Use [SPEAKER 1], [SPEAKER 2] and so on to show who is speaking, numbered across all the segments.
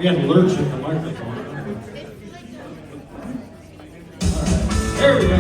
[SPEAKER 1] We had to lurch at the microphone. There we go.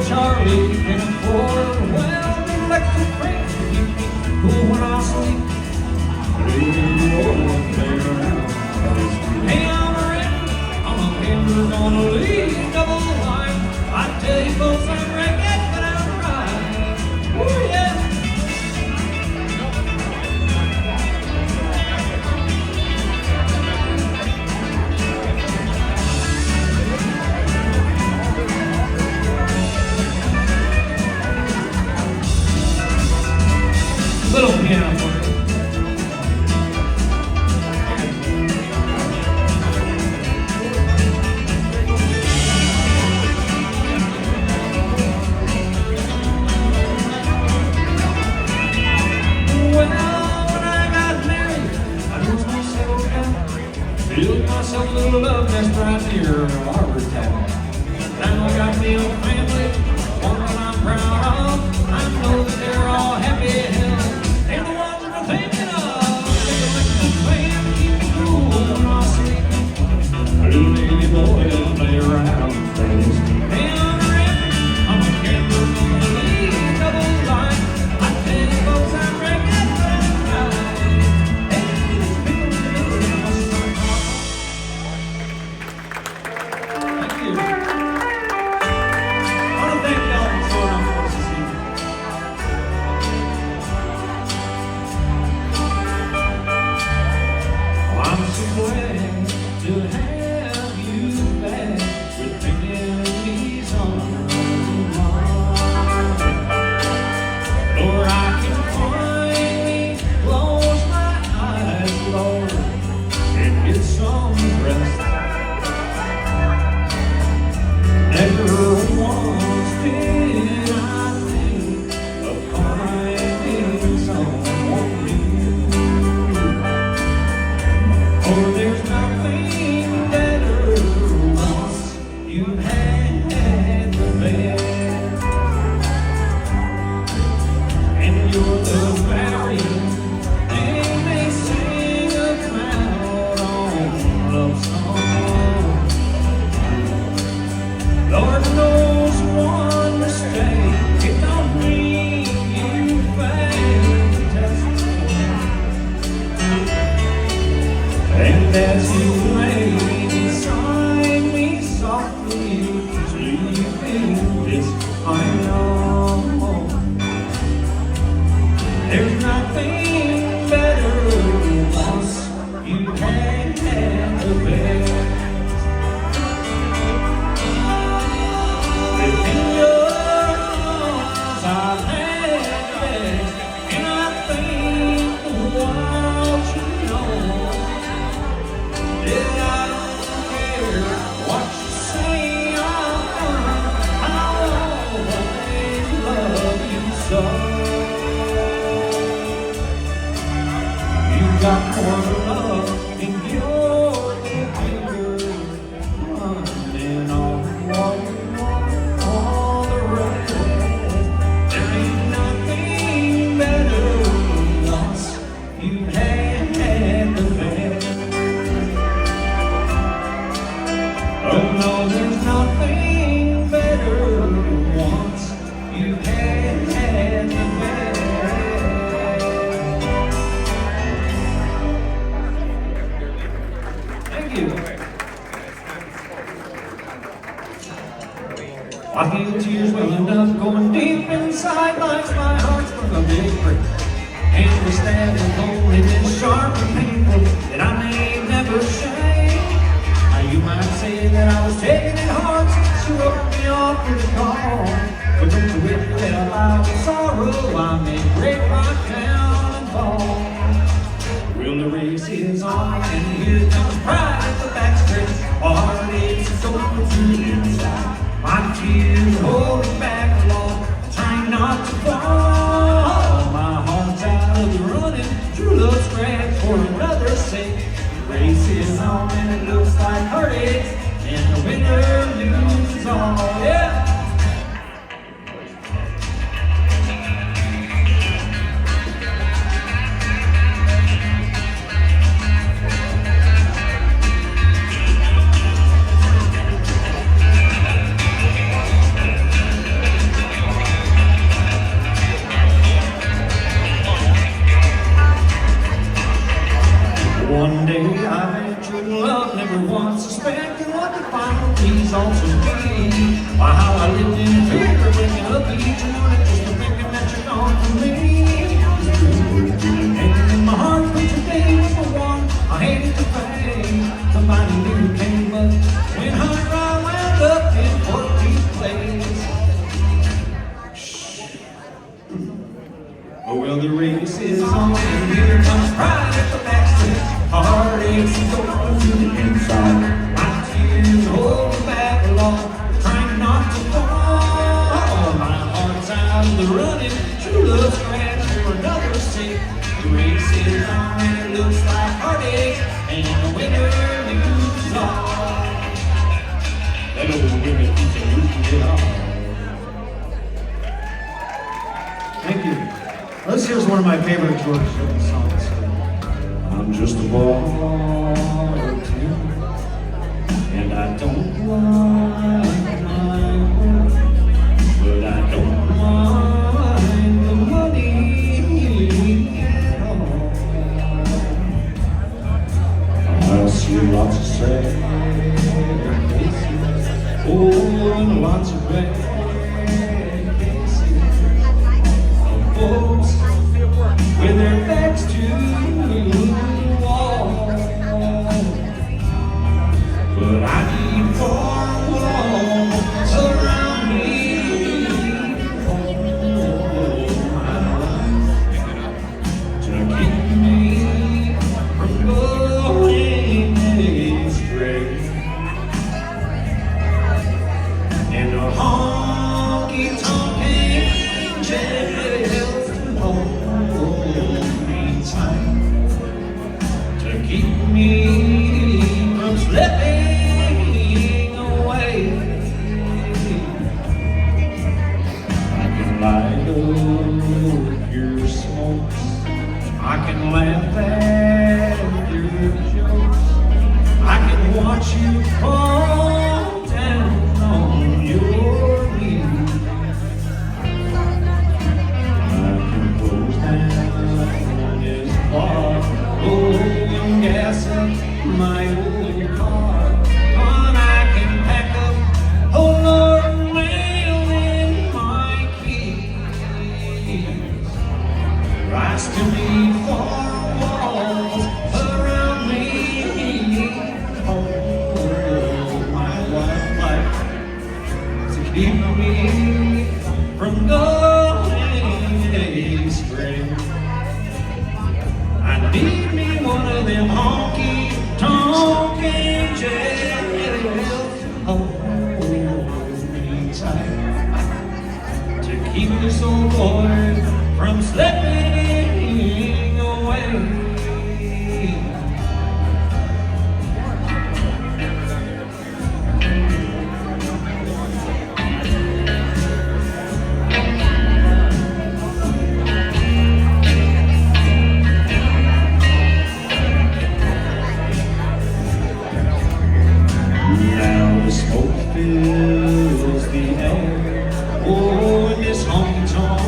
[SPEAKER 1] Charlie can afford well, the electric friends to keep me cool when I sleep. Hey, I'm a red, I'm a gambler, gonna lead double life. I tell you folks, I'm ragged, but I'm right. Oh yeah. Little piano for you. Well, when I got married, I just want to settle down. Built myself a little love nest right near Harvard Town. Now I got me a family, one that I'm proud of. I know that they're all happy. I feel tears welling up, going deep inside my heart's from a big break. And the stab is only been sharp and painful that I may never shake. Now you might say that I was taking it hard since you wrote me off with a call. But don't you wish that I allowed sorrow, I may break right down and fall. is on, and here comes pride at the backstretch. My heartaches are going through the inside. My tears holding back along, trying not to fall. My heart's out of the running, true love scratch for another's sake. The race is on and it looks like heartaches, and the winner loses all. Yeah. One day I ventured love, never once suspecting what the final piece also be. Why how I lived in fear, waking up each morning just thinking that you're gone from me. And in my heart, but today was the one I hated to face. Somebody new came up when her I wound up in 14th place. Oh well, the race is on, and here comes pride at the backstretch. My heartaches are going to the inside. My tears hold back along, trying not to fall. My heart's out of the running, true love scratch for another's sake. The race is on and it looks like heartache, and the winner loses all. That old women keeps on losing it all. Thank you. This here's one of my favorite George Jones songs. I'm just a boy or two, and I don't mind my work, but I don't mind the money at all. I see lots of sad faces, oh, and lots of bad faces of folks with their backs to the wall. But I need four walls around me, all my life, to keep me from going astray. And a honky-tonk angel to hold me tight, to keep me from slipping away. I can light up your smokes, I can laugh at your jokes, I can watch you fall down on your knees. I can close down this bar, oh, and gas up my old car. And I can pack up, oh Lord, mail in my keys. I still need four walls around me, oh, my life, to keep me from going astray. I need me one of them honky-tonk angels to hold me tight, to keep this old boy from slipping away. Now the smoke fills the air, oh, in this honky-tonk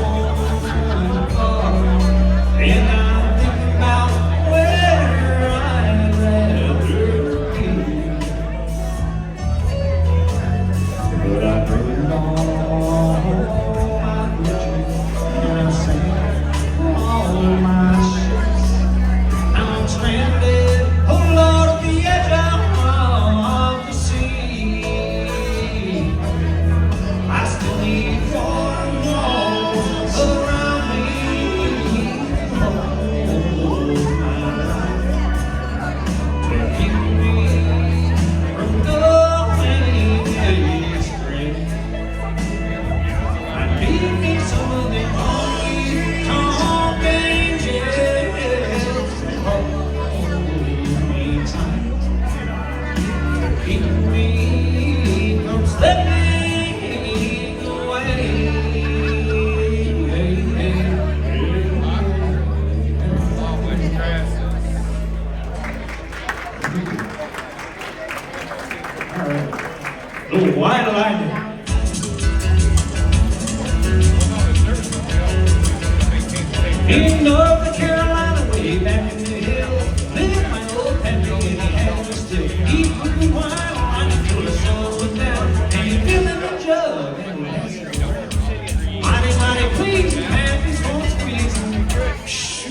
[SPEAKER 1] bar.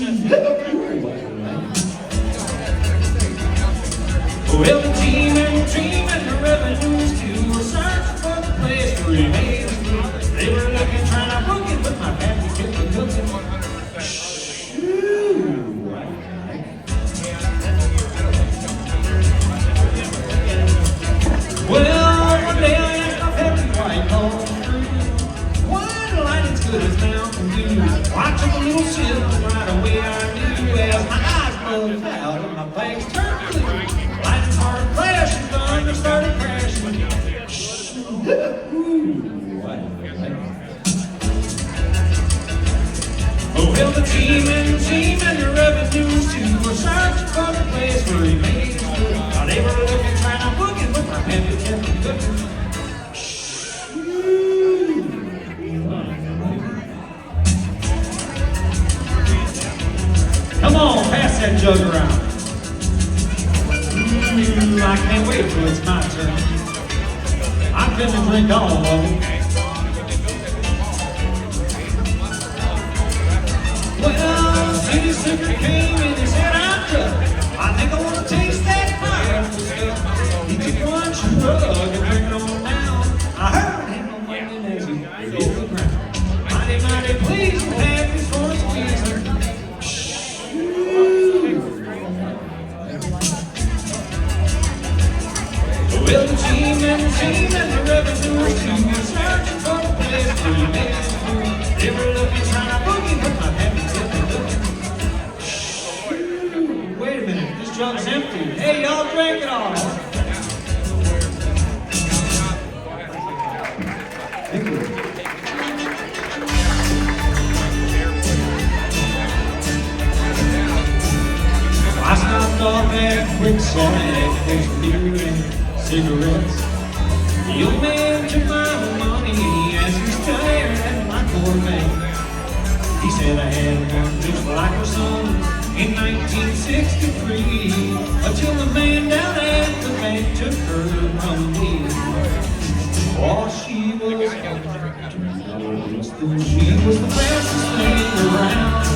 [SPEAKER 1] Well, the team and the revenues too were searching for the place to remain. They were looking, trying to book it, but my pappy kept it cooking. Well, one day I asked my pappy why he called me through. Why the lighting's good as Mountain Dew? Well, I took a little sip and right away I knew as my eyes bulged out and my face turned blue. Lights started flashing, thunder started crashing. Oh, well, the team and the revenues too were searching for the place where he made his good. While they were looking, trying to book it, but my pappy kept it cooking. Come on, pass that jug around. I can't wait till it's my turn. I'm finna drink all of it. Well, City Slicker came and he said, I'm drunk. I think I want to taste that firewood stuff. He took one shrug and drank it on down. I heard him mumbling as he hit the ground. Mighty, mighty pleased with happy for a squeezer. Well, the team and the revenues too were searching for the place where you made it through. They were looking, trying to boogie, but my happy kept it looking. Wait a minute, this jug's empty. Hey, y'all drink it all. Thank you. I stopped off at Quick Sonic for some beer and cigarettes. The old man took my money as he stared at my Corvette. He said I had one just like her son in 1963, until the man down at the bank took her from me. Oh, she was the fastest thing around.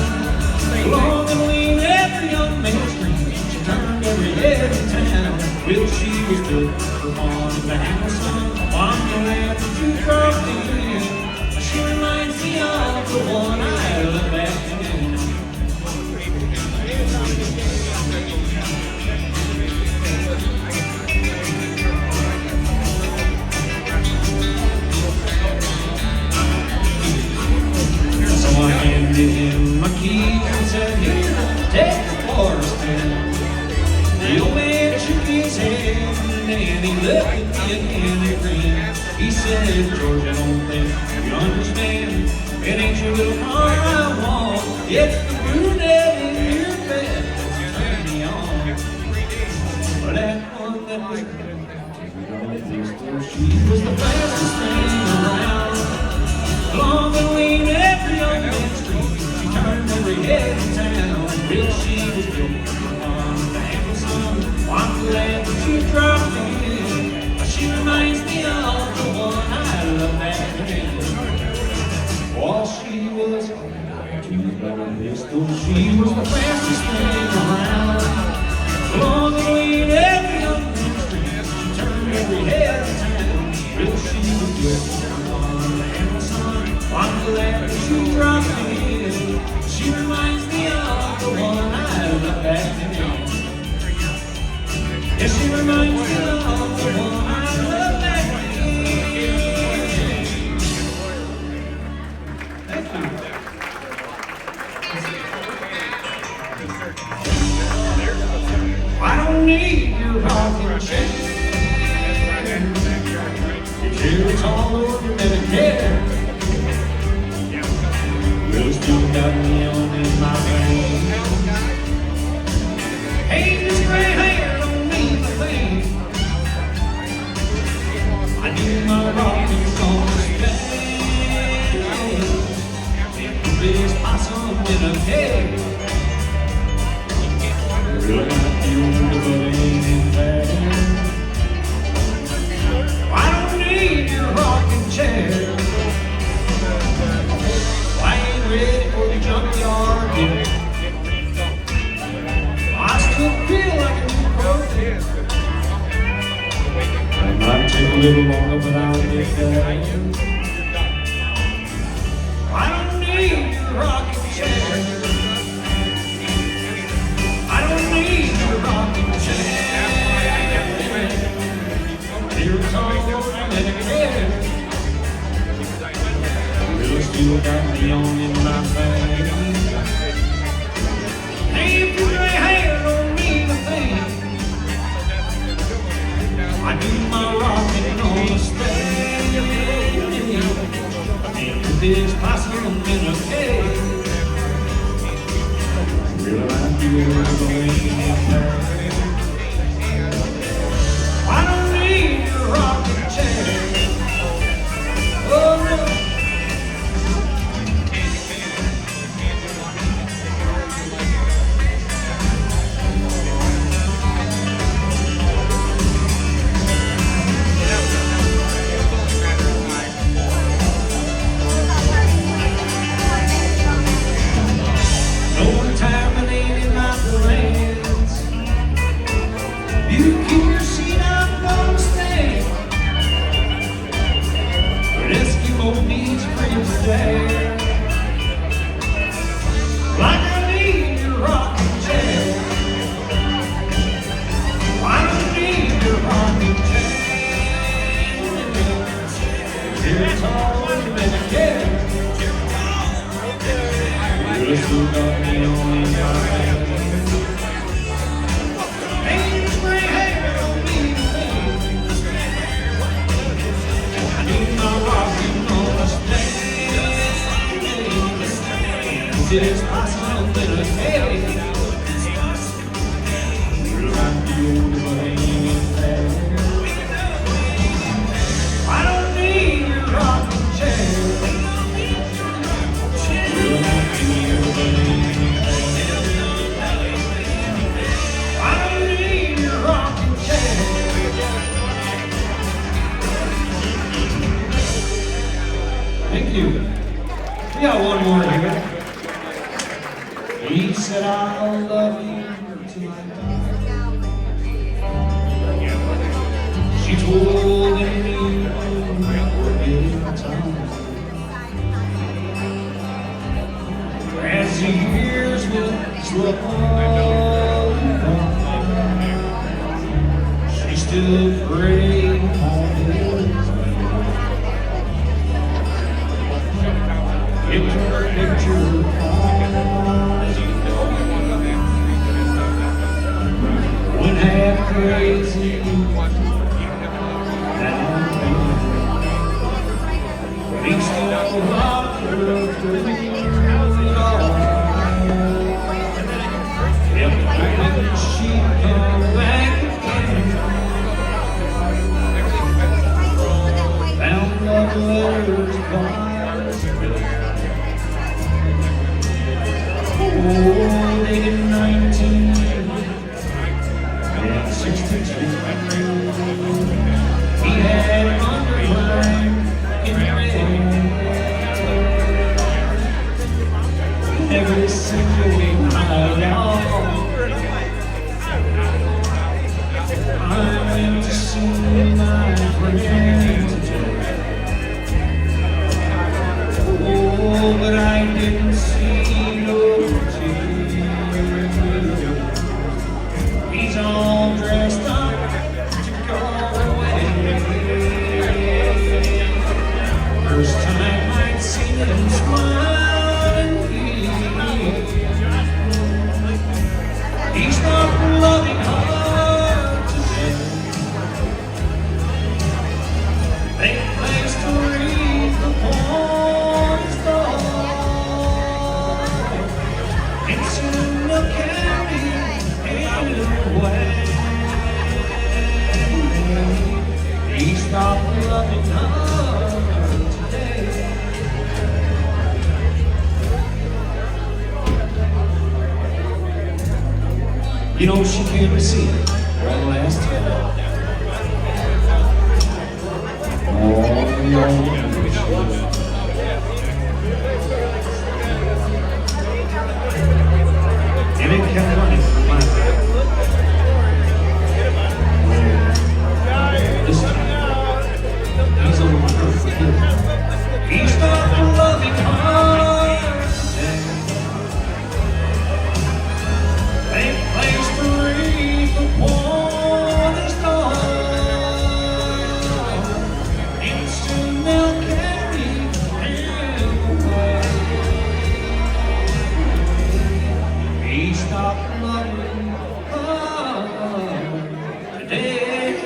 [SPEAKER 1] Long and lean, every young man's dream. She turned every head in town. Well, she was built for one of the Hamilton. I'm glad that you dropped in. She reminds me of the one I loved back then. So I handed him my keys and said, here, take the water spin. The old man shook his head and he looked at me again and grinned. He said, George, I don't think you understand. It ain't your little car I want. It's the brunette in your bed that turn me on. But that one that was she was the fastest thing around. Long and lean, every young man's dream. She turned every head in town. Well, she was built on the Hamilton. I'm glad that you dropped in. She reminds me of the one I loved back then. Oh, she was a pistol. She was the fastest thing around. Long and lean, every young man's dream. She turned every head in town. Well, she was built on the Hamilton. I'm glad that you dropped in. She reminds me of the one I loved back then. Yes, she reminds me of the one I loved back then. Thank you. I don't need your rocking chair. Your jewelry's all over Medicare. Well, still got me on in my vein. Hey, this gray hair don't mean a thing. I need my rocking song to stay. The biggest possum in a cave. Well, I got the only but it ain't in bad. little longer, but I'll get there. I don't need your rocking chair. I don't need your rocking chair. You're taller than a kid. You still got me on in my bag. Hey, if your gray hair don't mean a thing, I do my rocking on the stage. And with this possum in a cage, will I do everything? I don't need your rocking chair. Oh no. You keep your seat, I'm gonna stay. But Eskimo needs freedom today. Like I need your rocking chair. I don't need your rocking chair. You're taller than a kid. You still got me on your mind. It's possible that a day will I be there. I don't need your rocking chair. Will I be I don't need your rocking chair. Thank you. We got one more here. He said, I'll love you till I die. She told him you were getting time. As the years will slip on, she still prayed on his way. Give her a picture. Half crazy but he still loved her through it all. Every she'd come back again, found love letters by oh, dated 19 62. He had an underline in red. Every single night I went to see my friend today. Oh, but I didn't see no tears. He's all dressed up to go away. First time I'd seen him smiling. He's not loving her today. They placed a wreath upon his door. It's in the county anyway. He stopped loving her today. You know, she came to see it one last time. Oh, no. And it kept running for my time. This time, stop loving today.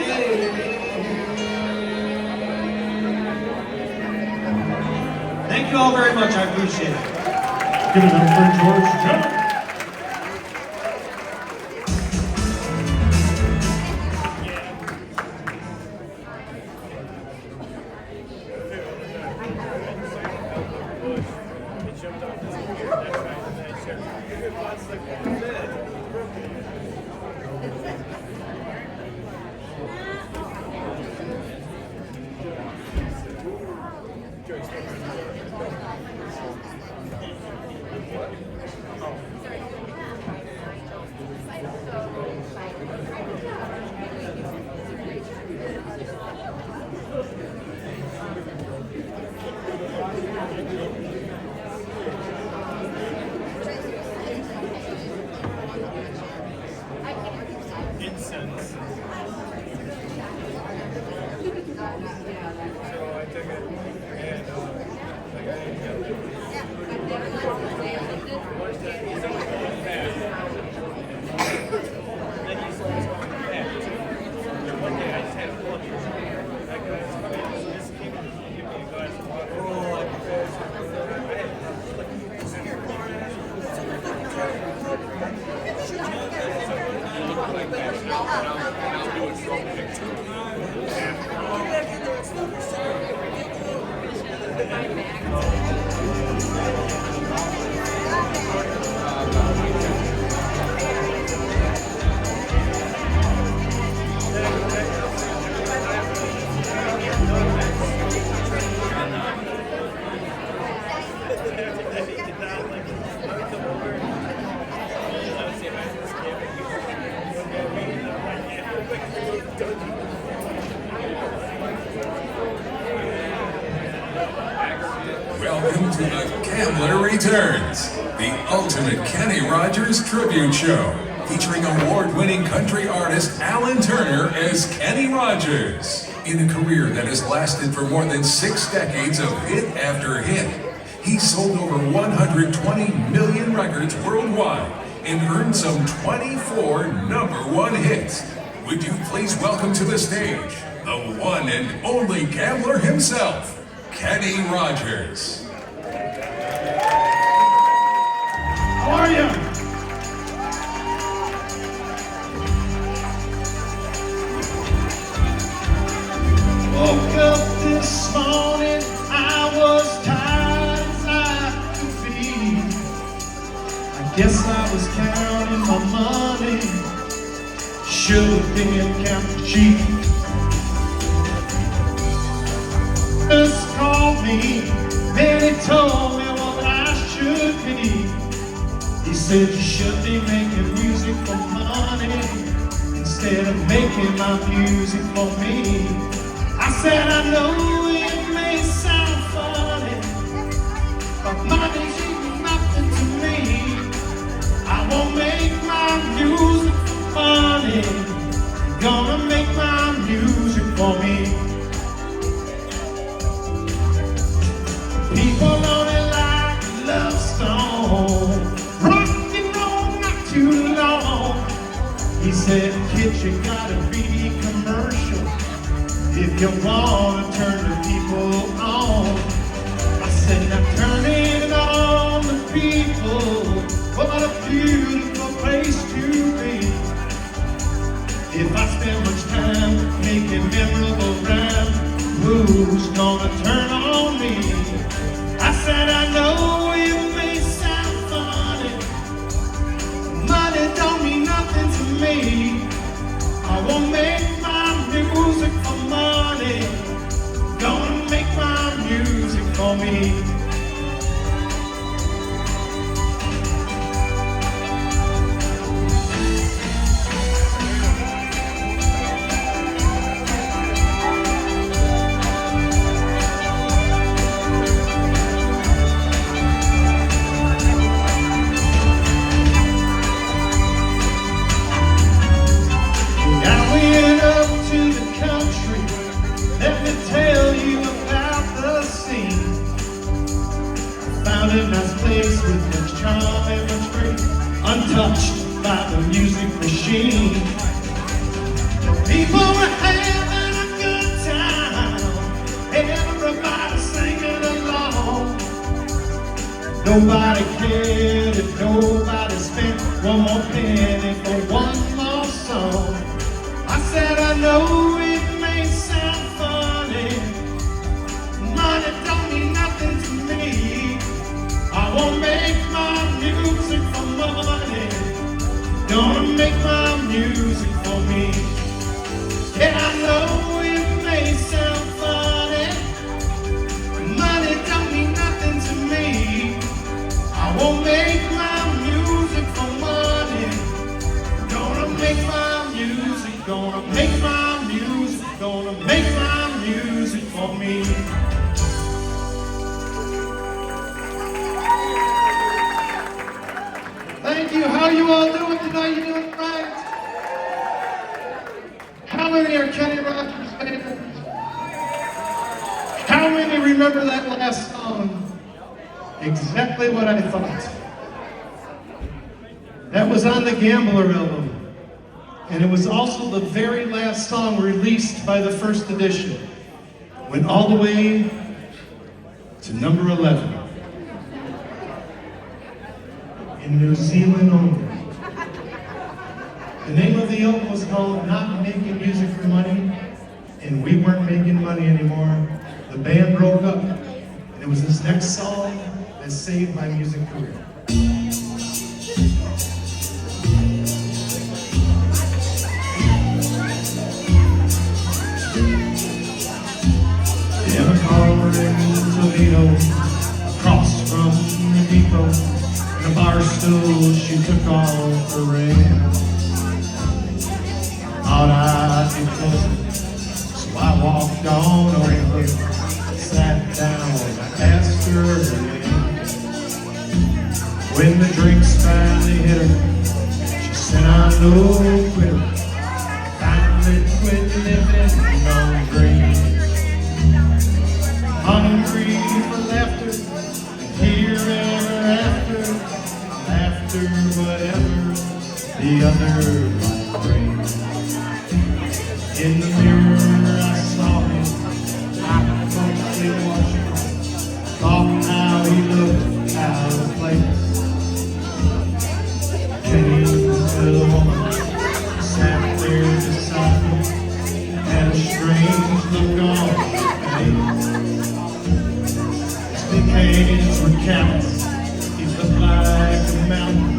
[SPEAKER 1] Thank you all very much. I appreciate it.
[SPEAKER 2] Give it up for George Jones.
[SPEAKER 3] Welcome to the Gambler Returns, the ultimate Kenny Rogers tribute show, featuring award-winning country artist Alan Turner as Kenny Rogers. In a career that has lasted for more than 6 decades of hit after hit, he sold over 120 million records worldwide and earned some 24 #1 hits. Would you please welcome to the stage the one and only gambler himself, Kenny Rogers.
[SPEAKER 2] How are you?
[SPEAKER 1] Woke up this morning, I was tired as I could be. I guess I was counting my money, should have been counting sheep. Just called me, and he told me what I should be. He said you should be making music for money instead of making my music for me. I said I know it may sound funny, but money's nothing to me. I won't make my music for money, I'm gonna make my music for me. People only like a love song, rock and roll not too long. He said, kid, you gotta be commercial if you wanna turn the people on. I said, now turn it on the people. What a beautiful place to be. If I spend much time making memorable rhymes, who's gonna turn on me? I said, I know it may sound funny, money don't mean nothing to me. I won't make my music for money, gonna make my music for me.
[SPEAKER 2] touched by the music machine. People were having a good time, everybody singing along. Nobody cared if nobody spent one more penny for one more song. I said, I know it may sound funny, money don't mean nothing to me. I won't make my music for money, gonna make my music for me. Yeah, I know it may sound funny, money don't mean nothing to me. I won't make my music for money, gonna make my music, gonna make my music, gonna make my music for me. Thank you. How you all doing tonight? You doing right? How many are Kenny Rogers fans? How many remember that last song? Exactly what I thought. That was on the Gambler album. And it was also the very last song released by the first edition. Went all the way to number 11. In New Zealand only. The name of the album was called Not Making Music for Money, and we weren't making money anymore. The band broke up, and it was this next song that saved my music career. In a car in Toledo, across from the depot, in a bar stool, she took off her ring. Thought I'd be closer, so I walked on over, sat down, I asked her her name. When the drinks finally hit her, she said, I'm no quitter, finally quit living on dreams. Hungry for laughter, and here ever after, laughter whatever the other might bring. In the mirror I saw him, I closely watched him, thought how he looked out of place. Came to the woman, sat there beside me, had a strange look on her face. His big hands were callous, he looked like a mountain.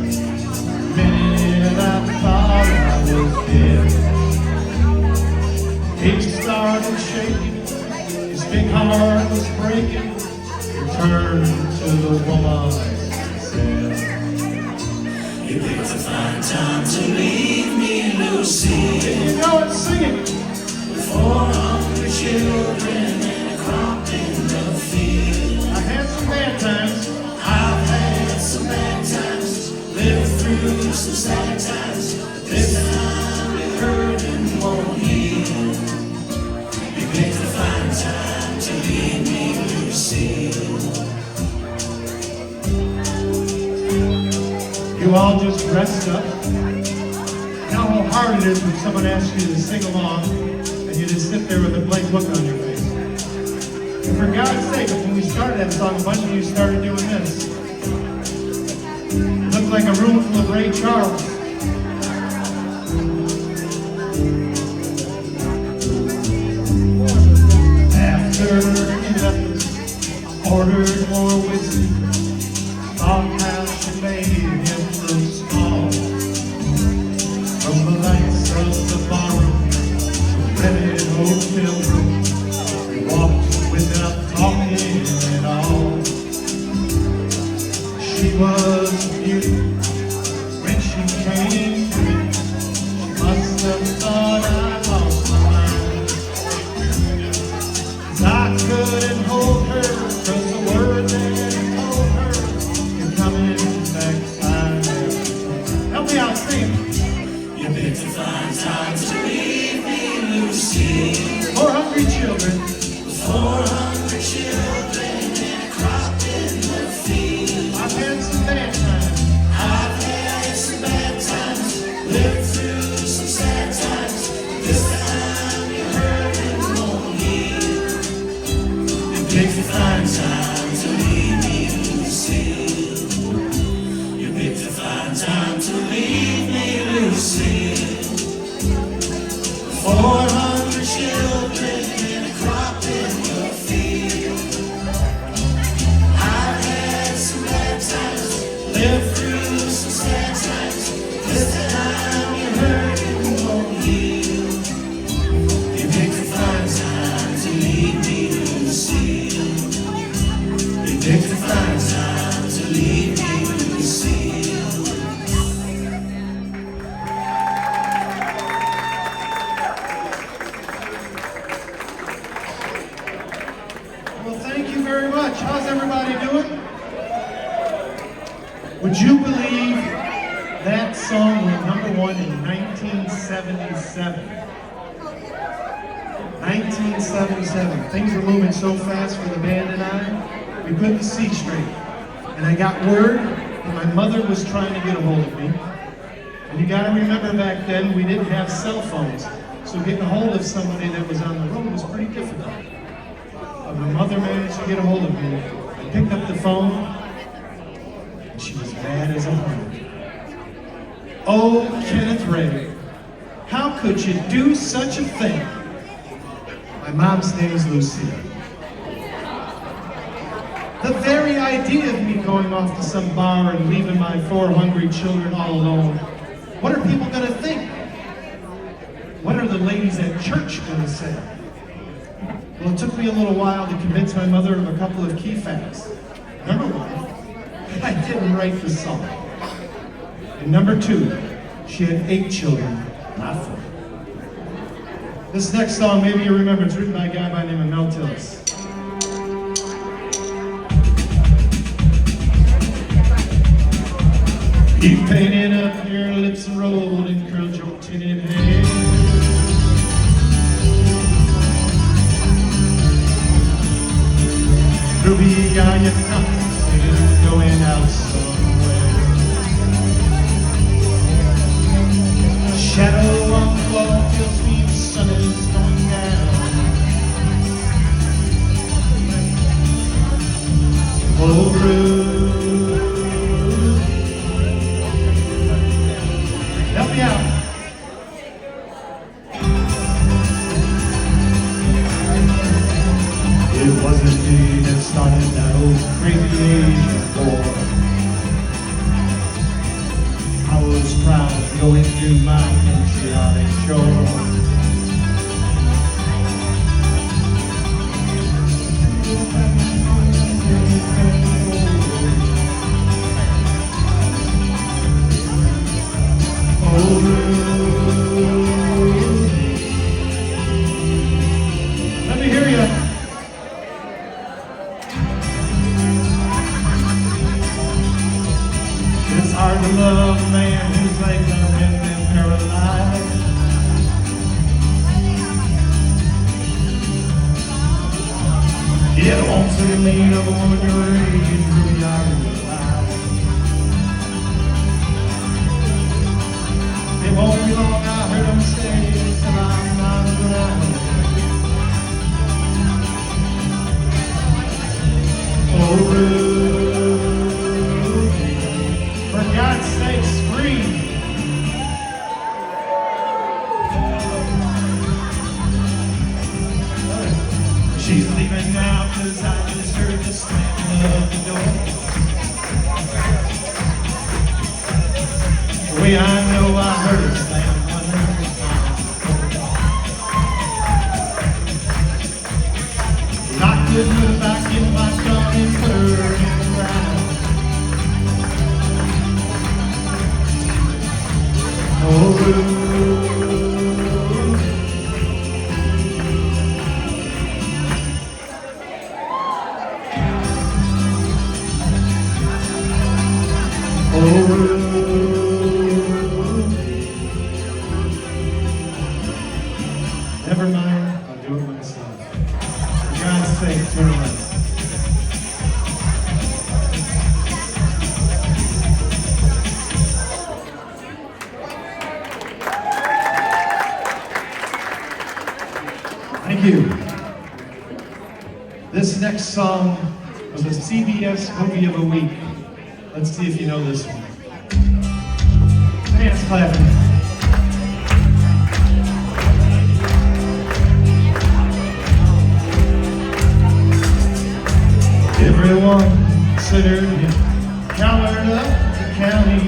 [SPEAKER 2] The minute I thought I was dead, he started shaking, his big heart was breaking. He turned to the woman and said, you picked a fine time to leave me, Lucy. You know it, sing it. 400 children and a crop in the field. I had some bad times. I've had some bad times. Lived through some sad times. This time it hurt and won't heal. You picked a fine time to leave me, Lucille. You all just dressed up. You know how hard it is when someone asks you to sing along and you just sit there with a blank look on your face. And for God's sake, when we started that song, a bunch of you started doing this. It looked like a room full of Ray Charles. After he left us, ordered more whiskey, thought how she made him look small. From the lights of the barroom to rented hotel room, we walked without talking at all. She was a beauty when she came to me. She must have thought I lost my mind. 'Cause I couldn't hold her, 'cause the word that I told her, you're coming back fine. Help me out, sing. You picked a fine time to leave me, Lucy. 400 children. 400 children and a crop in the field. I've had some bad times. I've had some bad sing. 400 children and a crop in the field. I've had some bad times, lived through some sad times. This time you hurt and won't heal. You picked a fine time to lead me to Lucille. You picked a fine time to lead me to Lucille. Well, thank you very much. How's everybody doing? Would you believe that song went #1 in 1977? 1977. Things were moving so fast for the band and I, we couldn't see straight. And I got word that my mother was trying to get a hold of me. And you gotta remember back then, we didn't have cell phones. So getting a hold of somebody that was on the road was pretty difficult. But my mother managed to get a hold of me. I picked up the phone, and she was mad as a hornet. Oh, Kenneth Ray, how could you do such a thing? My mom's name is Lucille. The very idea of me going off to some bar and leaving my 4 hungry children all alone. What are people gonna think? What are the ladies at church gonna say? Well, it took me a little while to convince my mother of a couple of key facts. Number 1, I didn't write the song. And number 2, she had 8 children, not 4. This next song, maybe you remember, it's written by a guy by the name of Mel Tillis. You painted up your lips and rolled and curled your tinted hair. Ruby, are you not going out somewhere? A shadow on the wall tells me the sun is going down. Oh, Ruby, help me out. It wasn't me that started that old crazy Asian war. I was proud of going through my patriotic shore. Let me hear you. It's hard to love a man who's like nothing and paralyzed. It won't take me of a woman your age, Ruby, I realize. It won't be long, I heard him say, till I'm not around. Oh, Ruby, for God's sake, scream. She's leaving now, 'cause I just heard the slamming of the door. The way I know I heard her slam 100 times. Locked it her back in my gun and put her in the ground. Oh, Ruby. Oh, Ruby. Never mind, I'll do it myself. For God's sake, turn around. Thank you. This next song was a CBS movie of the week. Let's see if you know this one. Hands clapping. considered him coward of the county.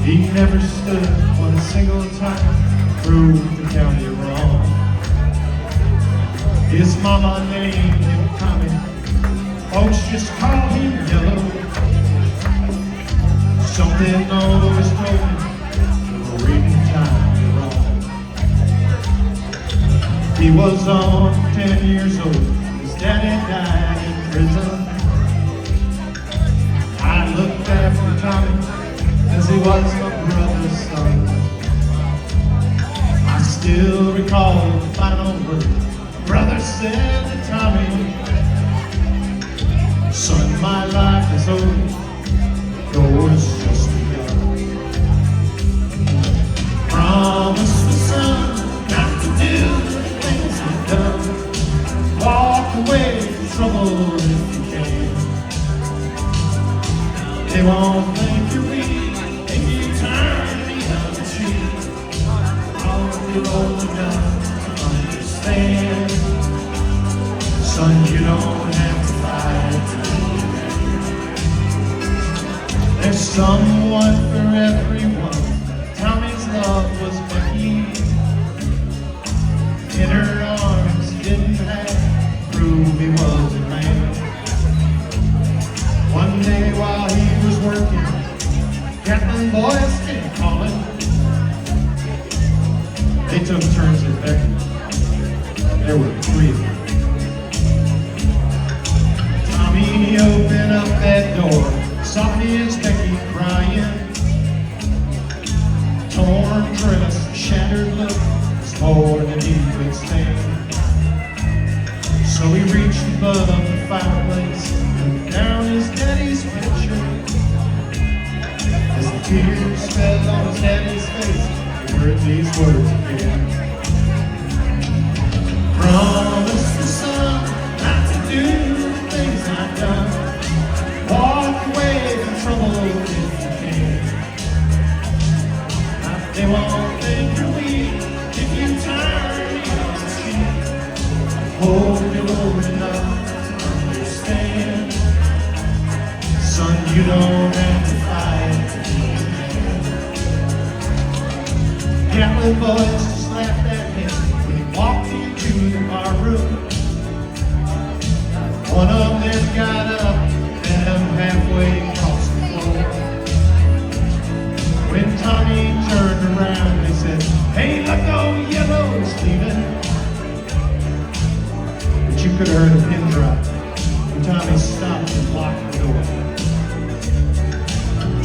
[SPEAKER 2] He never stood one single time, proved the county wrong. His mama named him Tommy, folks just called him Yellow. Something always told him they were reading time wrong. He was on 10 years old, his daddy died in prison. I looked after Tommy as he was my brother's son. I still recall the final word brother said to Tommy, son, my life is over, yours just begun. Promise the son not to do the things he's done. Walk away from trouble if you can. They won't think you're weak if you turn the other cheek. I'll be old enough to understand. Son, you don't have to fight. There's someone for everyone. Tommy's love was Becky. In her arms didn't have prove he was a man. One day while he was working, Captain Boys came calling. They took turns at Becky. There were 3 of them. Tommy opened up that door, saw his Becky crying. Torn dress, shattered look, was more than he could stand. So he reached above the fireplace, looked down his daddy's picture. As the tears fell on his daddy's face, he heard these words again. Promise the son not to do the things I've done. Walk away from trouble if you can. They won't think you're weak if you turn the other cheek. Hold you low enough to understand. Son, you don't have to fight to be a man. Captain Boys just laughed at him when he walked into the bar room. One of them got up and met him halfway across the floor. When Tommy turned around, they said, hey, look, old Yellow's leaving. But you could have heard a pin drop when Tommy stopped and locked the door.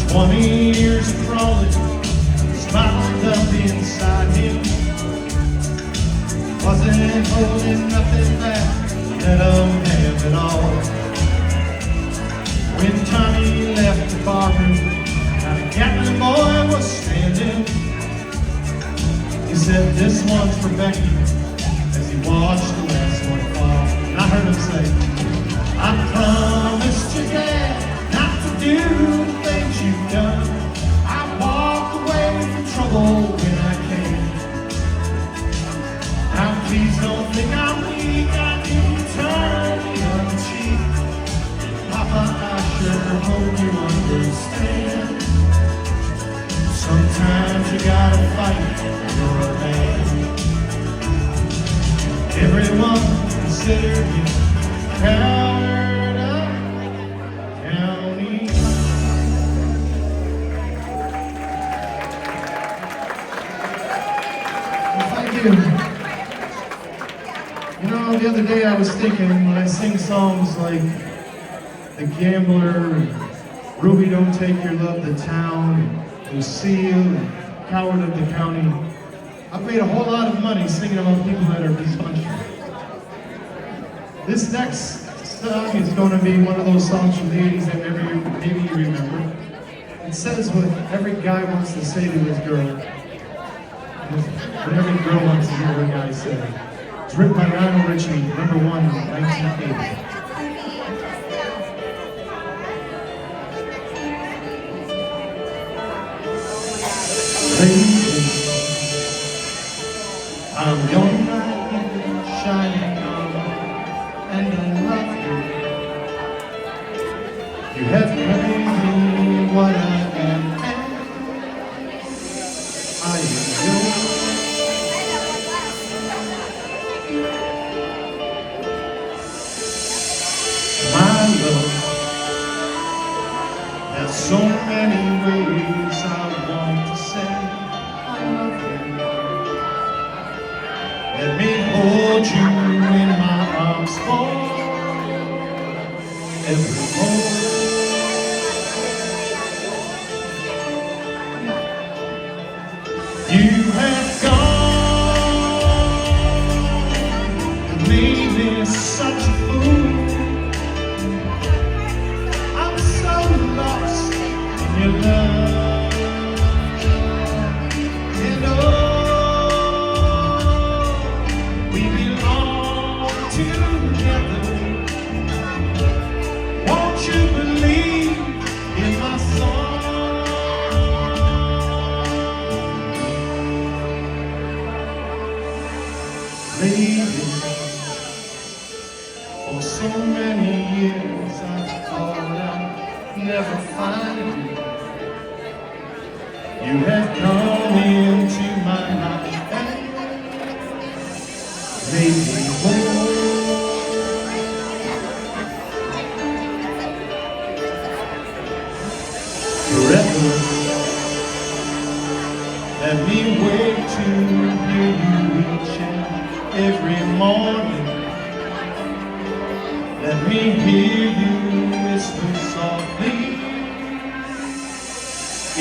[SPEAKER 2] 20 years of crawling was bottled up inside him. Wasn't holding nothing back, let him have it all. When Tommy left the barroom, the Captain Boy was standing. He said, this one's for Becky, as he watched the last one fall. And I heard him say, I promised your dad not to do the things you've done. I walk away from trouble when I can. Now please don't think I'm weak, I didn't turn the other cheek. Papa, I sure hope you understand. Sometimes you gotta fight for your man. Everyone considered you coward of county. Well, thank you. You know, the other day I was thinking, when I sing songs like The Gambler, Ruby Don't Take Your Love to Town, Lucille, and Coward of the County, I've made a whole lot of money singing about people that are dysfunctional. This next song is going to be one of those songs from the 80s that maybe you remember. It says what every guy wants to say to his girl, what every girl wants to hear what a guy say. It's written by Lionel Richie, #1 in 1980. I'm your knight in shining armor, and I love you. You have gone and made me such a fool. I'm so lost in your love. And oh, we belong together. Won't you believe in my song? Lady, for so many years I thought I'd never find you. You have come into my life and made me whole. Forever, let me wait to hear you each and every morning. Let me hear you whisper softly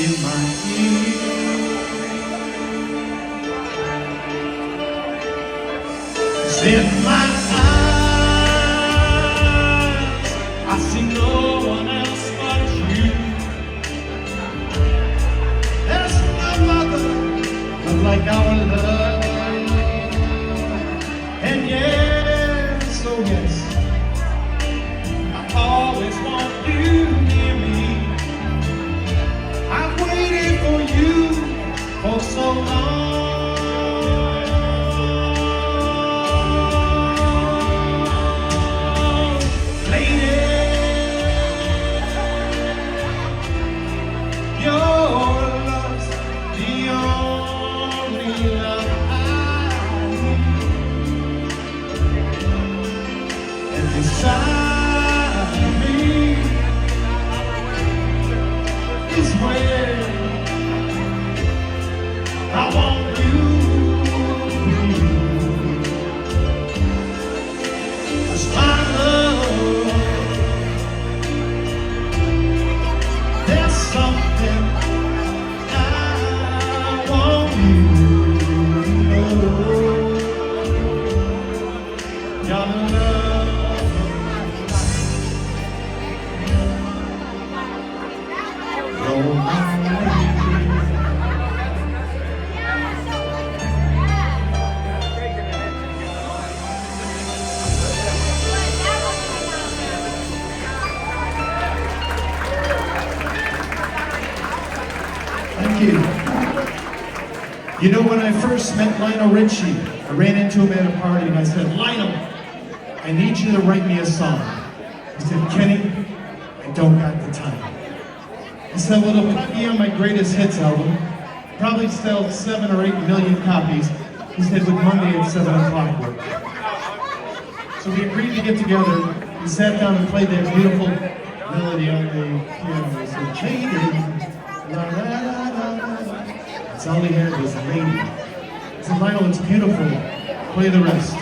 [SPEAKER 2] in my ear. 'Cause in my eyes I see no one else but you. There's no other love like our love. And yes, oh yes, I always want you near me. I've waited for you for so long. Lady, your love's the only love I need. And beside me is where I want you. 'Cause my love, there's something I want you to know. Your love, you're my lady. Thank you. You know, when I first met Lionel Richie, I ran into him at a party and I said, Lionel, I need you to write me a song. He said, Kenny, I don't got the time. I said, well, it'll be on my greatest hits album. Probably sell 7 or 8 million copies. He said, would Monday at 7 o'clock work? So we agreed to get together. We sat down and played that beautiful melody on the piano. I said, lady, la la la la la. That's all he had was lady. I said, Lionel, it's beautiful. Play the rest. I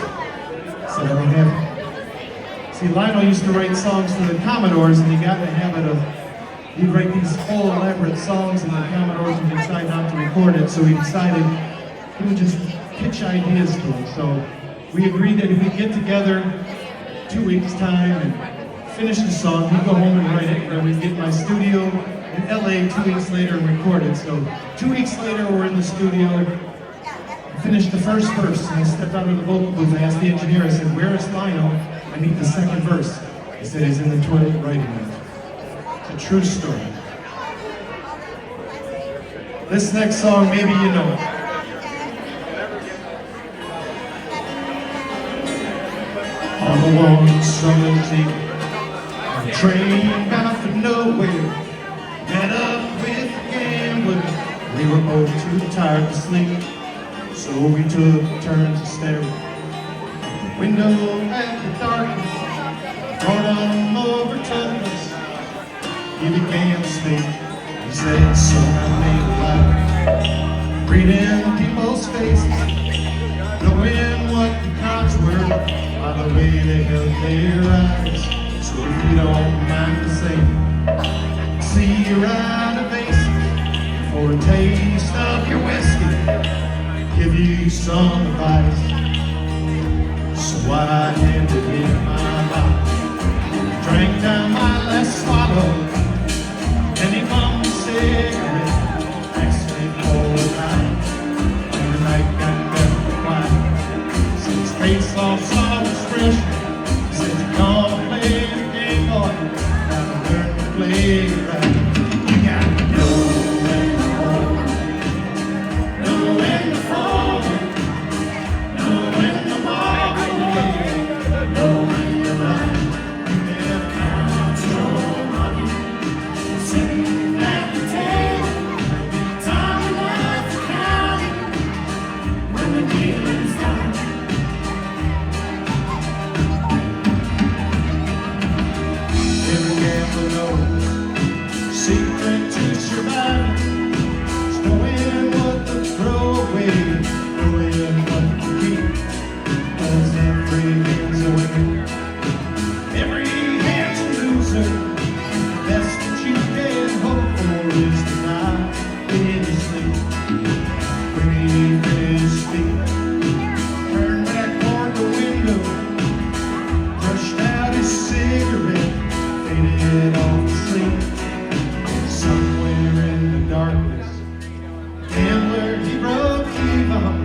[SPEAKER 2] said, I don't have it. See, Lionel used to write songs for the Commodores, and he got in the habit of, he'd write these whole elaborate songs, and the Commodores would decide not to record it, so he decided he would just pitch ideas to him. So we agreed that if we get together 2 weeks' time and finish the song, he'd go home and write it, and then we'd get in my studio in LA 2 weeks later and record it. So 2 weeks later, we're in the studio, finished the first verse, and I stepped out of the vocal booth. I asked the engineer, I said, where is Lionel? I need the second verse. He said, he's in the toilet writing it. It's a true story. This next song, maybe you know it. On a warm summer's eve, a train bound for nowhere, met up with a gambler. We were both too tired to sleep, so we took turns to stare out the window at the darkness. Boredom overtook us. He began to speak. He said, son, I made life, reading people's faces, knowing what the cards were by the way they held their eyes. So if you don't mind the same, see you round a vase for a taste of your whiskey. piece of advice. So I handed him my bottle, drank down my last swallow, and he bummed a cigarette, asked me for a night. And the night got very quiet, so his face lost some expression. He said, "You gonna play the game, boy? Gotta learn to play it right. You got to know when to hold, know when to fall, know when to walk away, know when to run. You never count your money, sitting at the table, time enough to count it when the dealing's done." Every gambler knows secret to surviving is knowing what to throw away, knowing what to keep. 'Cause every hand's a winner, every hand's a loser. The best that you can hope for is to die in your sleep. When he finished speaking, turned back toward the window, brushed out his cigarette, faded off to sleep. Somewhere in the darkness, gambler, he broke even.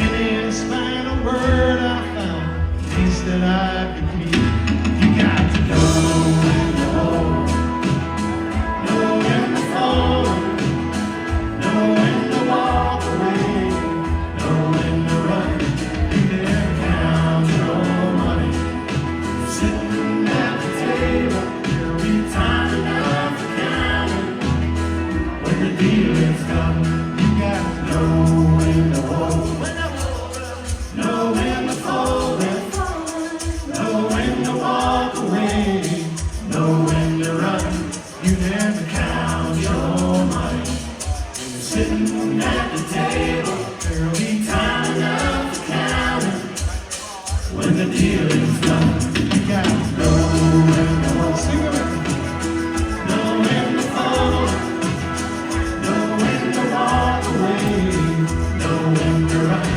[SPEAKER 2] In his final word I found peace that I could keep. You got to know when to hold, know when to fold, know when to walk away, know when to run. You never count your money, sitting at the table. There'll be time enough to count it when the dealing's done. You got to know when to hold, know when to fold it, know when to walk away, know when to run. You never count your money when you're sitting at the table. There'll be time enough to count it when the dealing's done. You got to know when to hold, sing it, know when to fold, know when to walk away, know when to run.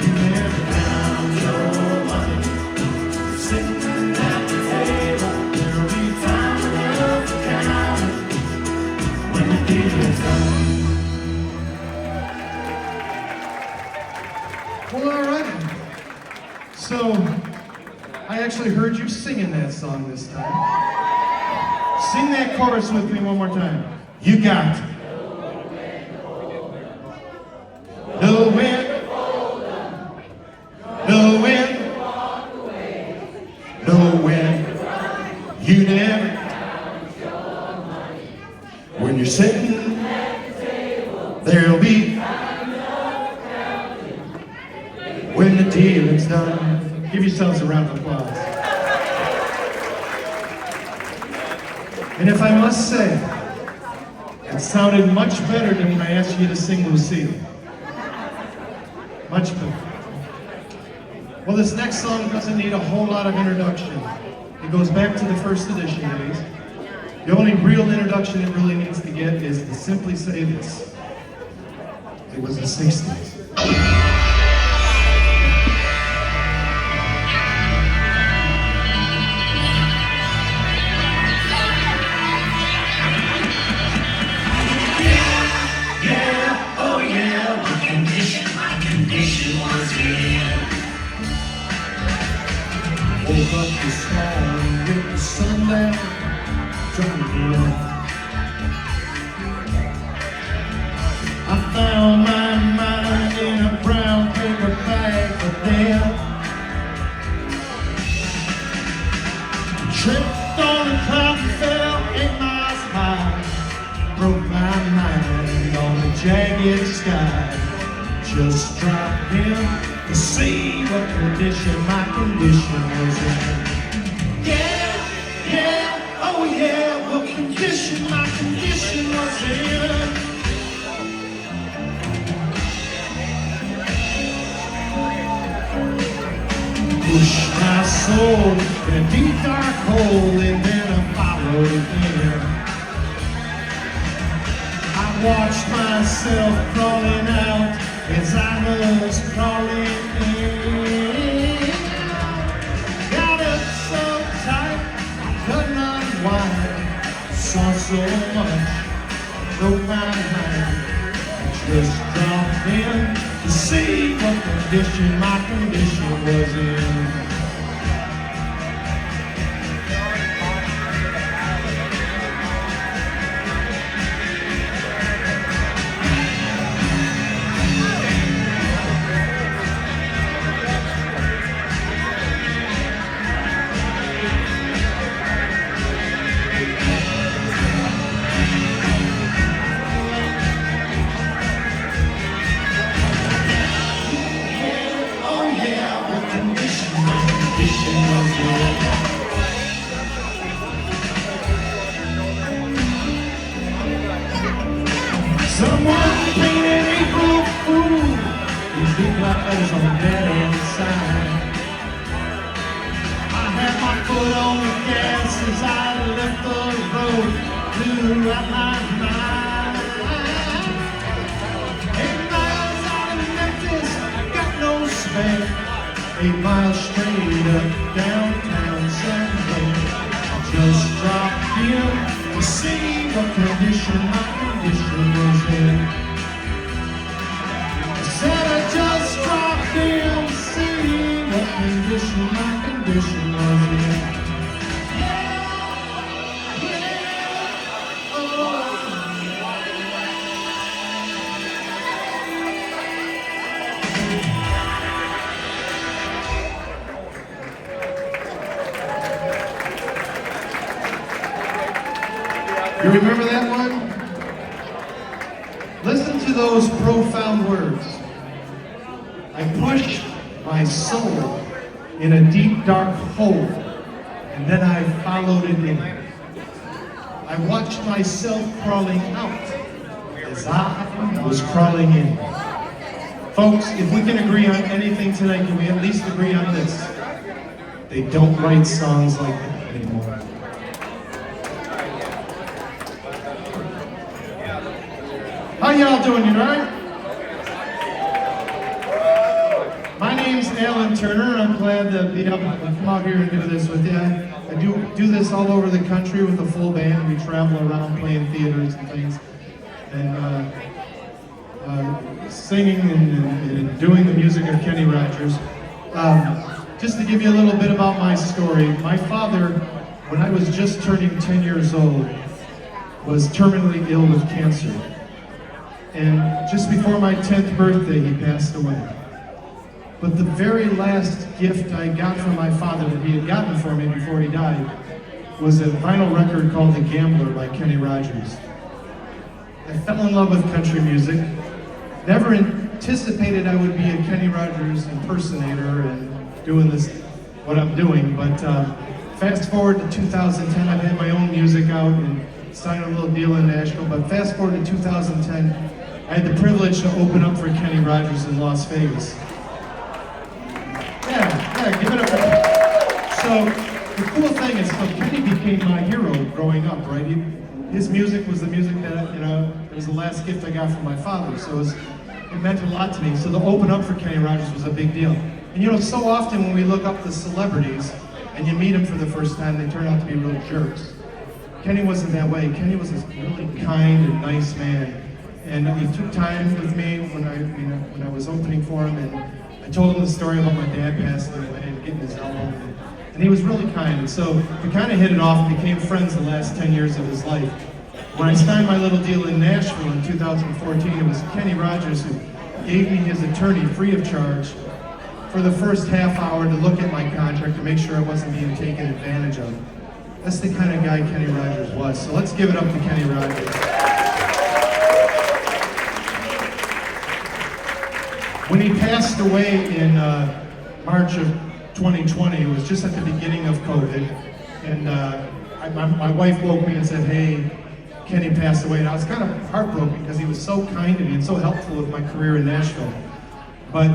[SPEAKER 2] You never count your money, sitting at the table. There'll be time enough to count it when the dealing's done.
[SPEAKER 4] Well, all right. So, I actually heard you singing that song this time.
[SPEAKER 2] Sing that chorus with me one more time. You got to know when, know when, know when. You never, when you're sitting there'll be when the dealing's done. Give yourselves a round of applause. And if I must say, it sounded much better than when I asked you to sing Lucille. Much better. Well, this next song doesn't need a whole lot of introduction. It goes back to the first edition days. The only real introduction it really needs to get is to simply say this. It was the 60s. Woke up this morning with the sun down, trying to get up. I found my mind in a brown paper bag of death. Tripped on a cloud and fell 8 miles high. Broke my mind on the jagged sky. Just dropped in to see what condition my condition was in. Yeah, yeah, oh yeah, what condition my condition was in. Pushed my soul in a deep dark hole and then I followed again. I watched myself crawling out as I was crawling in. Got it so tight, could not unwind. Saw so much, broke my mind. Just dropped in to see what condition my condition was in. Someone painted April Fool in big black letters on the dead-end sign. I had my foot on the gas as I left the road, blew out my mind. 8 miles out of Memphis, got no spare. 8 miles straight up downtown San Jose. Just dropped in to see what condition my condition was in. I said I just dropped in to see what condition my condition was in. You remember that one? Listen to those profound words. I pushed my soul in a deep dark hole, and then I followed it in. I watched myself crawling out as I was crawling in. Folks, if we can agree on anything tonight, can we at least agree on this? They don't write songs like that anymore. How y'all doing tonight? My name's Alan Turner. I'm glad to be up and come out here and do this with you. I do this all over the country with a full band. We travel around playing theaters and things, and singing and doing the music of Kenny Rogers. Just to give you a little bit about my story, my father, when I was just turning 10 years old, was terminally ill with cancer. And just before my 10th birthday, he passed away. But the very last gift I got from my father that he had gotten for me before he died was a vinyl record called The Gambler by Kenny Rogers. I fell in love with country music. Never anticipated I would be a Kenny Rogers impersonator and doing this, what I'm doing. But fast forward to 2010, I've had my own music out and signed a little deal in Nashville. But fast forward to 2010, I had the privilege to open up for Kenny Rogers in Las Vegas. Yeah, give it up. So the cool thing is, Kenny became my hero growing up, right? His music was the music that, it was the last gift I got from my father, so it meant a lot to me. So to open up for Kenny Rogers was a big deal. And so often when we look up the celebrities and you meet them for the first time, they turn out to be real jerks. Kenny wasn't that way. Kenny was this really kind and nice man. And he took time with me when I was opening for him, and I told him the story about my dad passing away and getting his album. And he was really kind. And so we kind of hit it off and became friends the last 10 years of his life. When I signed my little deal in Nashville in 2014, it was Kenny Rogers who gave me his attorney free of charge for the first half hour to look at my contract to make sure I wasn't being taken advantage of. That's the kind of guy Kenny Rogers was. So let's give it up to Kenny Rogers. When he passed away in March of 2020, it was just at the beginning of COVID, and my wife woke me and said, "Hey, Kenny passed away," and I was kind of heartbroken because he was so kind to me and so helpful with my career in Nashville. But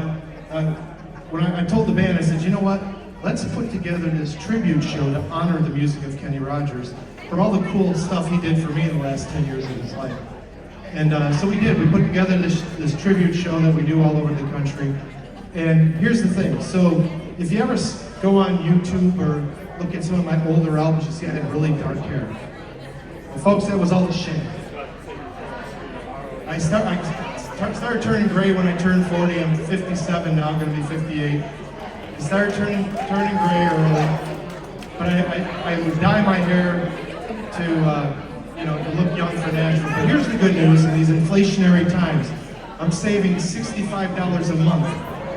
[SPEAKER 2] when I told the band, I said, "You know what? Let's put together this tribute show to honor the music of Kenny Rogers for all the cool stuff he did for me in the last 10 years of his life."
[SPEAKER 4] And so we did. We put together this tribute show that we do all over the country. And here's the thing. So if you ever go on YouTube or look at some of my older albums, you see I had really dark hair. Well, folks, that was all a shame. I started turning gray when I turned 40. I'm 57 now. I'm going to be 58. I started turning gray early, but I would dye my hair to look young for natural. But here's the good news: in these inflationary times, I'm saving $65 a month,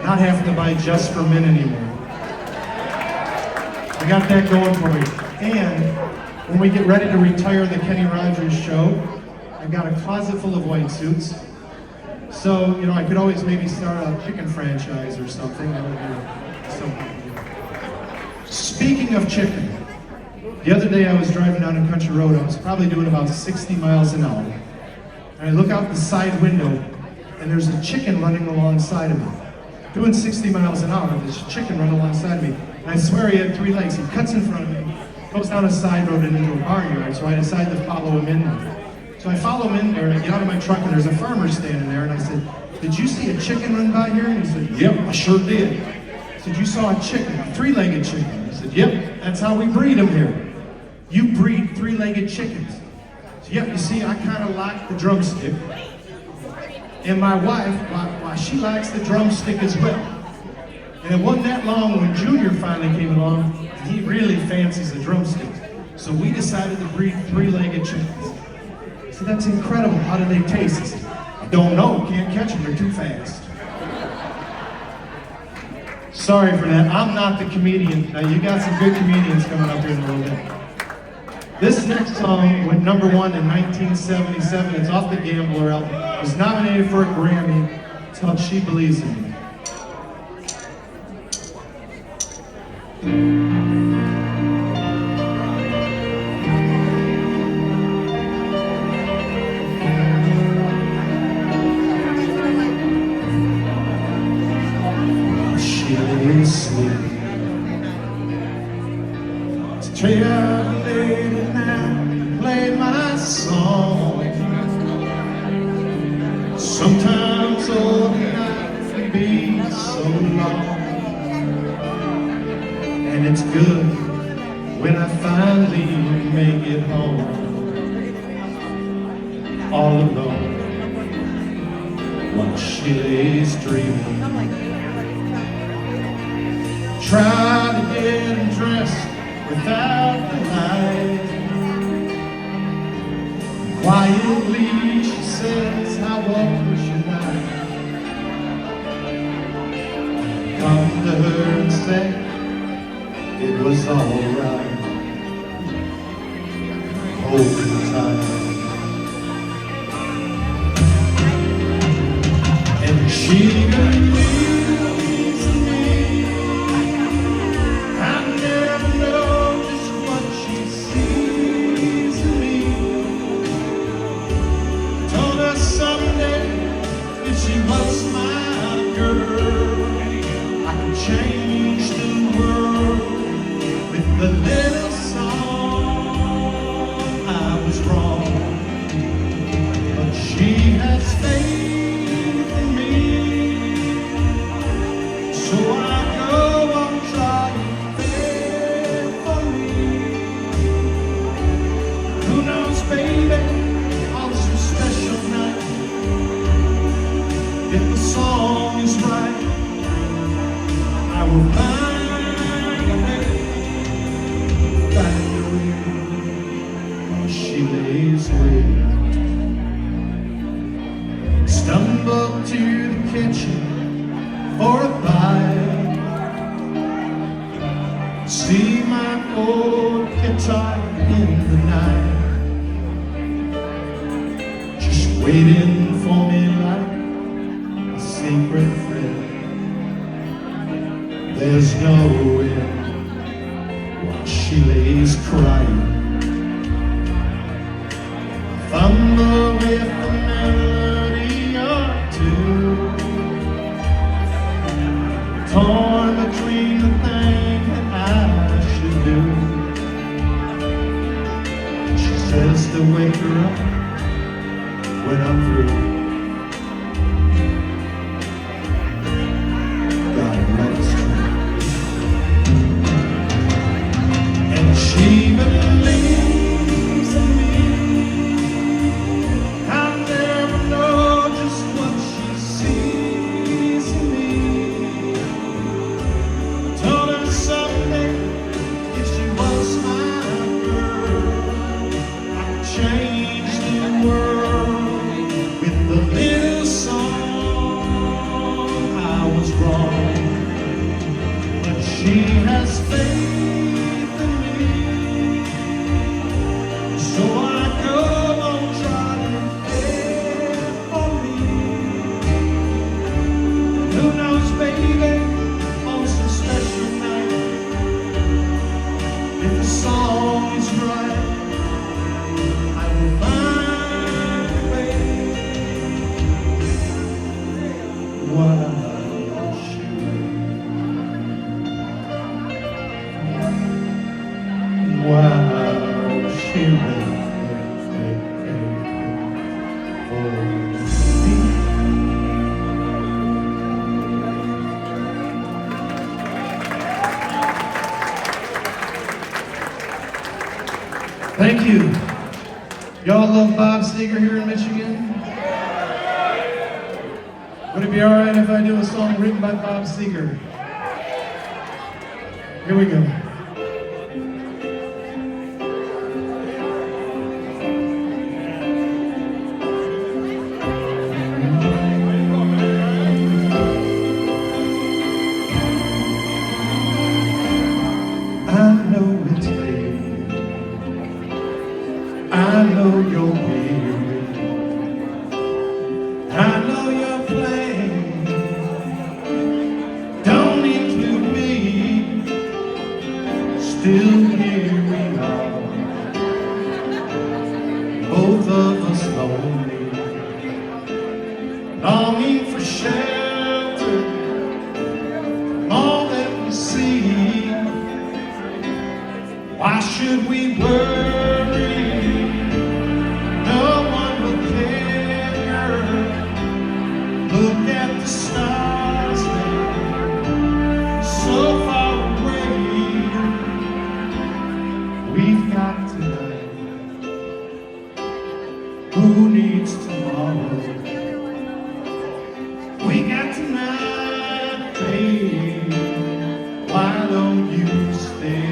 [SPEAKER 4] not having to buy Just for Men anymore. I got that going for me. And when we get ready to retire the Kenny Rogers show, I've got a closet full of white suits. So, I could always maybe start a chicken franchise or something. That would be something. Speaking of chicken, the other day I was driving down a country road. I was probably doing about 60 miles an hour. And I look out the side window, and there's a chicken running alongside of me. Doing 60 miles an hour, there's a chicken running alongside of me. And I swear he had 3 legs. He cuts in front of me, goes down a side road and into a barnyard, so I decided to follow him in there. So I follow him in there, and I get out of my truck, and there's a farmer standing there, and I said, "Did you see a chicken run by here?" And he said, "Yep, I sure did." I said, "You saw a chicken, a 3-legged chicken?" He said, "Yep, that's how we breed them here. You breed 3-legged chickens." So, "Yep, you see, I kind of like the drumstick. And my wife, why she likes the drumstick as well. And it wasn't that long when Junior finally came along, and he really fancies the drumstick. So we decided to breed 3-legged chickens." So that's incredible. How do they taste? I said, "I don't know. Can't catch them. They're too fast." Sorry for that. I'm not the comedian. Now, you got some good comedians coming up here in a little bit. This next song went #1 in 1977. It's off the Gambler album. It was nominated for a Grammy. It's called "She Believes in Me." Straight up late at night, play my song. Sometimes all night can be so long. And it's good when I finally make it home. All alone, while she lays dreaming. Try to get dressed without the light. Quietly she says, "How was your night?" Come to her and say, "It was alright." Hold me tight. And she believes in me. I never know just what she sees in me. Told her someday if she was my girl, I could change the world with the little song. I was wrong, but she has faith in me. So I go on trying faithfully. Who knows, baby, on some special night, if the song is right, I will find a way back to you while she lays wait. Stumble to the kitchen for a bite. See my old guitar in the night, just waiting for me like a secret friend. There's no end while she lays crying. Fumble with a melody or two, torn between the thing that I should do. She says to wake her up when I'm
[SPEAKER 2] has faith in me. So I go on trying there for me. Who knows, baby, on some special night, if the song is right, I will find a way. Wow, she Thank you. Y'all love Bob Seger here in Michigan? Would it be all right if I do a song written by Bob Seger? Here we go. I know it's late. I know you're weary. I know your plans don't include me. Still here we are, both of us lonely, longing for shelter from all that we see. Why should we worry? No one will care. Look at the stars there, so far away. We've got tonight. Who needs tomorrow? We got tonight, babe. Why don't you stay?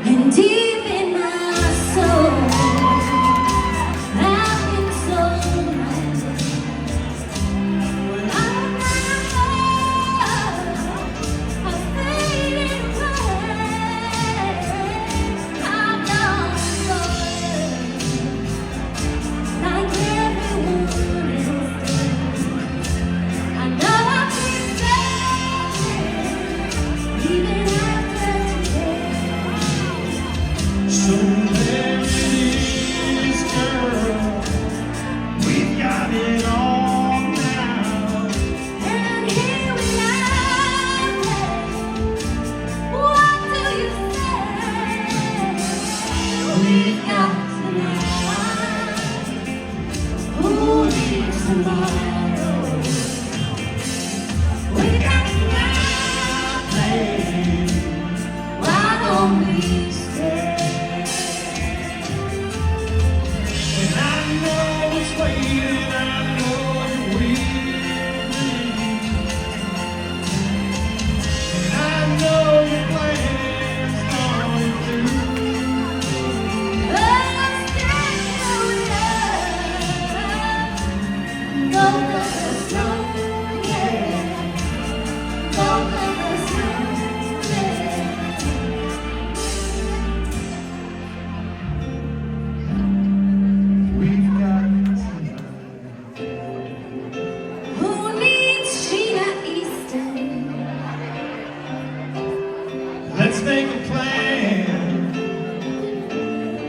[SPEAKER 5] And deep in my soul, I've been so lost. When I'm a fading away, I'm lost for like everyone else. I know I've been searching, even after today.
[SPEAKER 2] So there it is, girl. We've got it all now.
[SPEAKER 5] And here we are, what do you say? We got tonight, who needs tomorrow? We got tonight, babe, why don't we stay?
[SPEAKER 2] And I know it's waiting, I know you're weary. And I know your plans going through. We've got tonight.
[SPEAKER 5] Who needs Sheena Easton?
[SPEAKER 2] Let's make a plan.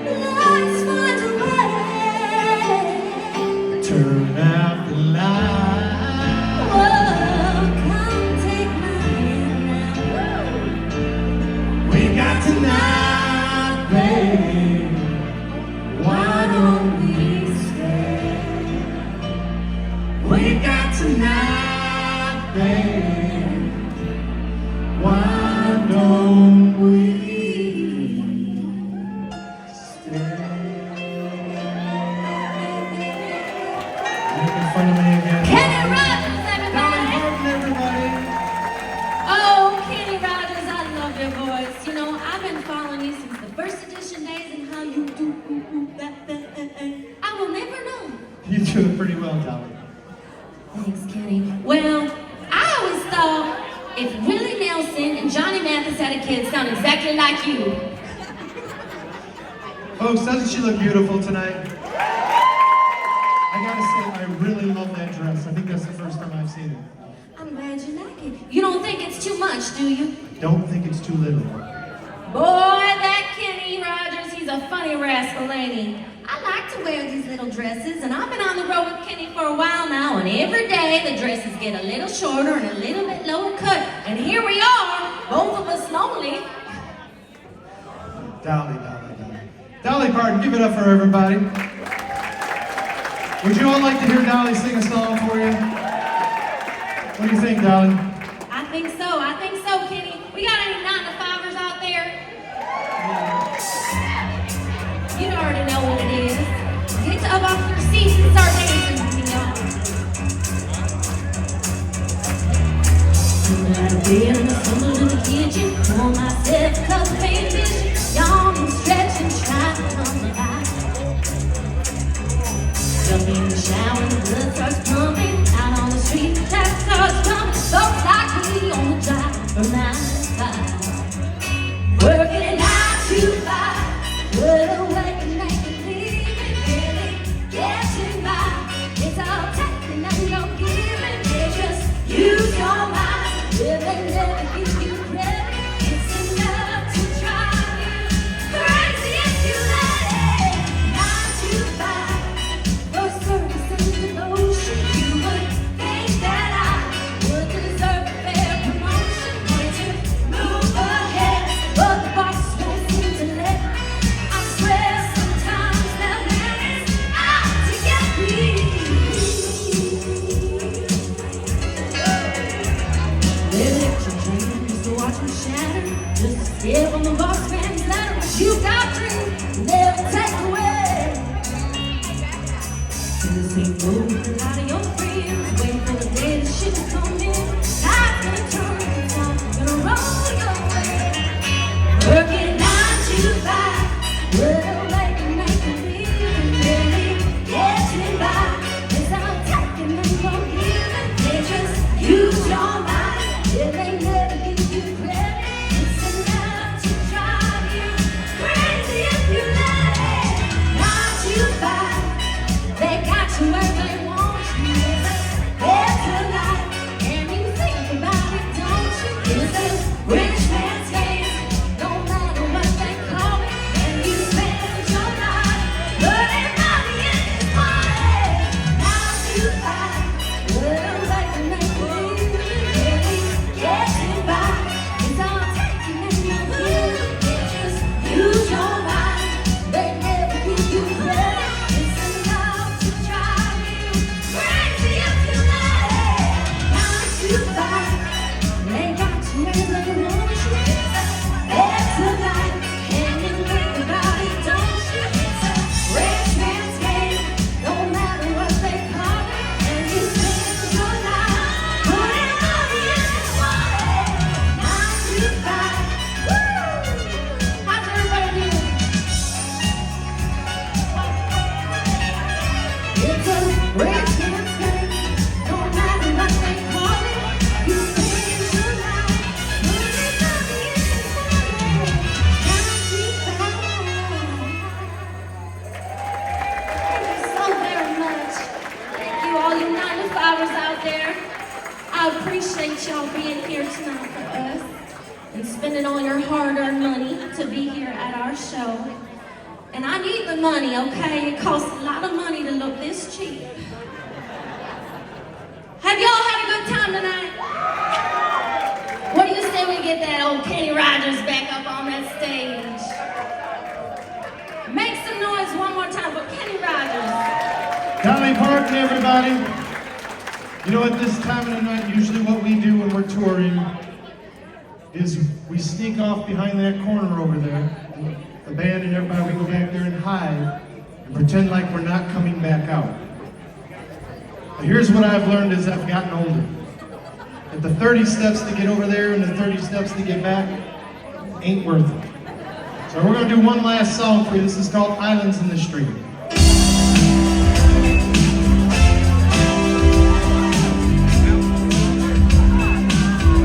[SPEAKER 5] Let's find a way.
[SPEAKER 2] Turn out the light.
[SPEAKER 5] Whoa, come take my hand now.
[SPEAKER 2] We got tonight, babe.
[SPEAKER 5] Why don't we stay?
[SPEAKER 2] We got tonight, babe. Why don't we stay? Making fun of me again.
[SPEAKER 5] Kenny Rogers,
[SPEAKER 2] Dolly
[SPEAKER 5] everybody!
[SPEAKER 2] Parton, everybody.
[SPEAKER 5] Oh, Kenny Rogers, I love your voice. You know, I've been following you since the first edition days and how you do that. I will never know.
[SPEAKER 2] You do it pretty well, Dolly.
[SPEAKER 5] Thanks, Kenny. Well, I always thought if Willie Nelson and Johnny Mathis kids sound exactly like you.
[SPEAKER 4] Folks, doesn't she look beautiful tonight? I gotta say, I really love that dress. I think that's the first time I've seen it.
[SPEAKER 5] I'm glad you like it. You don't think it's too much, do you?
[SPEAKER 4] Don't think it's too little.
[SPEAKER 5] Boy, that Kenny Rogers, he's a funny rascal, ain't he? I like to wear these little dresses, and I've been on the road with Kenny for a while now, and every day the dresses get a little shorter and a little bit lower cut. And here we are, both of us lonely.
[SPEAKER 4] Dolly. Dolly Parton, give it up for everybody. Would you all like to hear Dolly sing a song for you? What do you think, Dolly?
[SPEAKER 5] I think so, Kenny. We got any 9-to-5ers out there? You already know what it is. Get up off your seats and start dancing with me, y'all. I've been assembled in the kitchen, pour myself a cup of baked fish, yawn and stretch and try to come alive. Jump in the shower and the blood starts pumping. Out on the street, the traffic starts jumping. Folks like me on the drive from 9 to 5. Working 9 to 5. What a way to make it living. Really getting by. It's all taking and no giving. They just use your mind. Will they never give you credit? It's enough to drive you crazy if you let it. 9 to 5. For service and devotion, you would think that I would deserve a fair promotion. Want to move ahead, but the boss won't seem to let me. I swear sometimes that man is out to get me. Electric dreams to watch me shatter. Just a step on the boss man's ladder. But you got dreams, never take away. This ain't moving out of your friends. Waiting for the day the shit to come in. Tide's gonna turn, it's all gonna roll your way. Working 9 to 5. Well, they can make a living. Really getting by. It's all taking and no giving. They just use your mind. Yeah, they never give you credit. It's enough to drive you crazy if you let it. 9 to 5. They got you where they want you. It's a life, and you think about it, don't you? It's a rich man's game, no matter what they call it. And you spend your life putting money in his wallet. 9 to 5, well, they can make a living. Really getting by. It's all taking and no giving. They just use your mind. They never give you credit. It's enough to drive you crazy if you let it. 9 to 5. They got you where they want you. It's a life, and you think about it, don't you? It's a rich man's game, no matter what they call it. And you spend your life putting money in his wallet. 9 to 5. Woo! How's everybody doing? It's a rich man's game, no matter what they call it. You spend your life putting money in his wallet. 9 to 5. Thank you so very much. Thank you, all you 9-to-5ers out there. I appreciate y'all being here tonight for us and spending all your hard-earned money to be here at our show. And I need the money, okay? It costs a lot of money to look this cheap. Have y'all had a good time tonight? What do you say we get that old Kenny Rogers back up on that stage? Make some noise one more time for Kenny Rogers.
[SPEAKER 4] Dolly Parton, everybody. You know, at this time of the night, usually what we do when we're touring is we sneak off behind that corner over there. The band and everybody, we go back there and hide and pretend like we're not coming back out. But here's what I've learned as I've gotten older. That the 30 steps to get over there and the 30 steps to get back ain't worth it. So we're gonna do one last song for you. This is called Islands in the Street.